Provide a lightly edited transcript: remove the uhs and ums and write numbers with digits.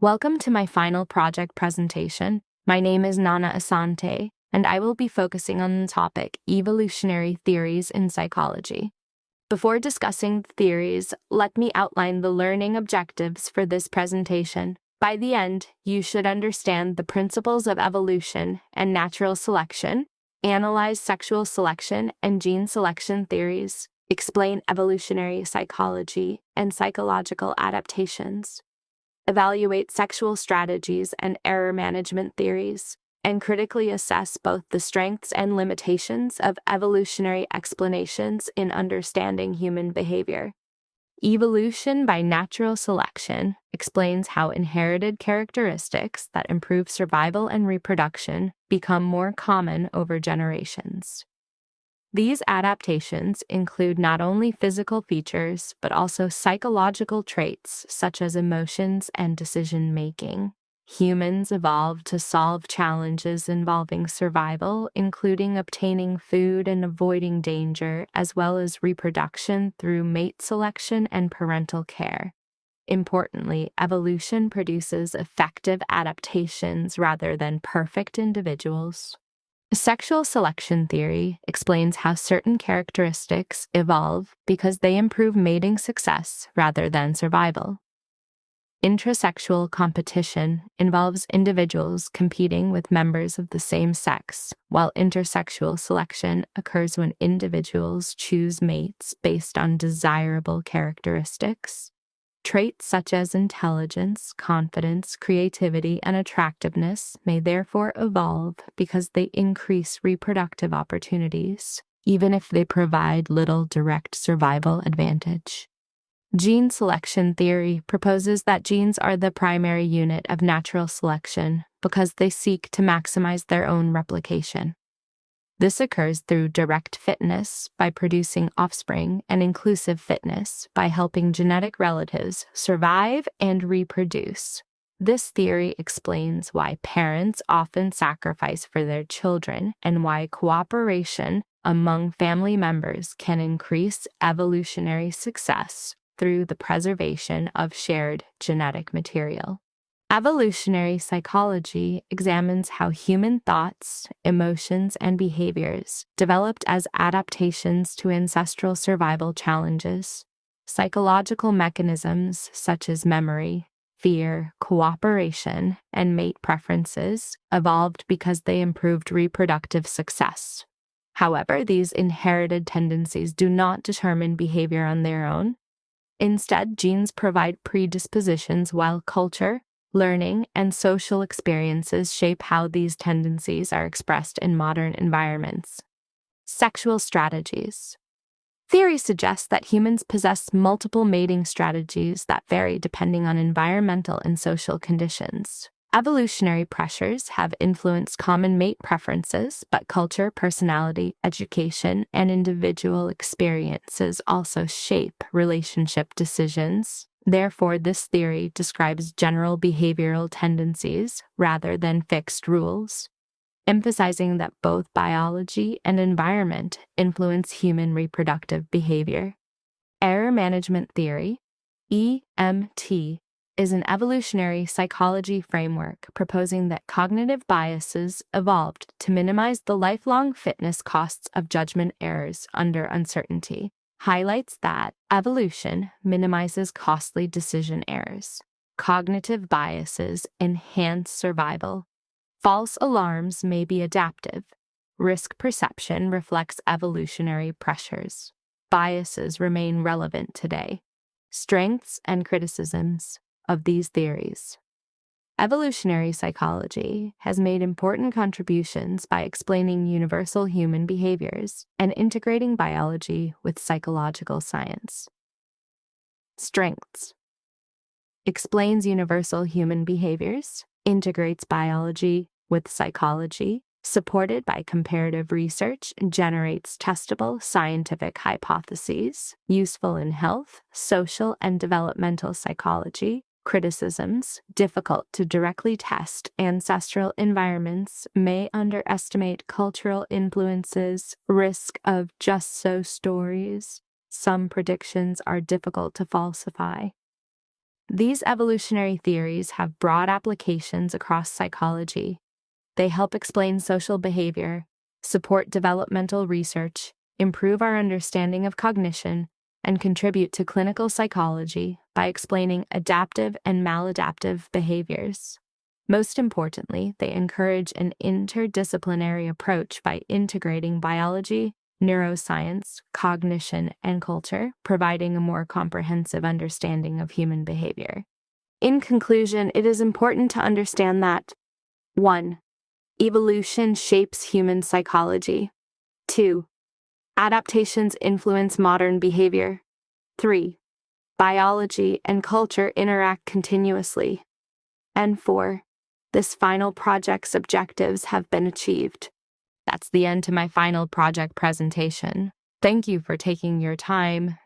Welcome to my final project presentation. My name is Nana Asante, and I will be focusing on the topic evolutionary theories in psychology. Before discussing the theories, let me outline the learning objectives for this presentation. By the end, you should understand the principles of evolution and natural selection, analyze sexual selection and gene selection theories, explain evolutionary psychology and psychological adaptations, evaluate sexual strategies and error management theories, and critically assess both the strengths and limitations of evolutionary explanations in understanding human behavior. Evolution by natural selection explains how inherited characteristics that improve survival and reproduction become more common over generations. These adaptations include not only physical features, but also psychological traits such as emotions and decision-making. Humans evolved to solve challenges involving survival, including obtaining food and avoiding danger, as well as reproduction through mate selection and parental care. Importantly, evolution produces effective adaptations rather than perfect individuals. Sexual selection theory explains how certain characteristics evolve because they improve mating success rather than survival. Intrasexual competition involves individuals competing with members of the same sex, while intersexual selection occurs when individuals choose mates based on desirable characteristics. Traits such as intelligence, confidence, creativity, and attractiveness may therefore evolve because they increase reproductive opportunities, even if they provide little direct survival advantage. Gene selection theory proposes that genes are the primary unit of natural selection because they seek to maximize their own replication. This occurs through direct fitness by producing offspring and inclusive fitness by helping genetic relatives survive and reproduce. This theory explains why parents often sacrifice for their children and why cooperation among family members can increase evolutionary success through the preservation of shared genetic material. Evolutionary psychology examines how human thoughts, emotions, and behaviors developed as adaptations to ancestral survival challenges. Psychological mechanisms such as memory, fear, cooperation, and mate preferences evolved because they improved reproductive success. However, these inherited tendencies do not determine behavior on their own. Instead, genes provide predispositions while culture, learning, and social experiences shape how these tendencies are expressed in modern environments. Sexual strategies. Theory suggests that humans possess multiple mating strategies that vary depending on environmental and social conditions. Evolutionary pressures have influenced common mate preferences, but culture, personality, education, and individual experiences also shape relationship decisions. Therefore, this theory describes general behavioral tendencies rather than fixed rules, emphasizing that both biology and environment influence human reproductive behavior. Error management theory, EMT, is an evolutionary psychology framework proposing that cognitive biases evolved to minimize the lifelong fitness costs of judgment errors under uncertainty. Highlights that evolution minimizes costly decision errors. Cognitive biases enhance survival. False alarms may be adaptive. Risk perception reflects evolutionary pressures. Biases remain relevant today. Strengths and criticisms of these theories. Evolutionary psychology has made important contributions by explaining universal human behaviors and integrating biology with psychological science. Strengths. Explains universal human behaviors, integrates biology with psychology, supported by comparative research, generates testable scientific hypotheses, useful in health, social, and developmental psychology. Criticisms, difficult to directly test. Ancestral environments may underestimate cultural influences, risk of just so stories. Some predictions are difficult to falsify. These evolutionary theories have broad applications across psychology. They help explain social behavior, support developmental research, improve our understanding of cognition, and contribute to clinical psychology by explaining adaptive and maladaptive behaviors. Most importantly, they encourage an interdisciplinary approach by integrating biology, neuroscience, cognition, and culture, providing a more comprehensive understanding of human behavior. In conclusion, it is important to understand that 1. Evolution shapes human psychology. 2. Adaptations influence modern behavior. 3. Biology and culture interact continuously. And 4. This final project's objectives have been achieved. That's the end to my final project presentation. Thank you for taking your time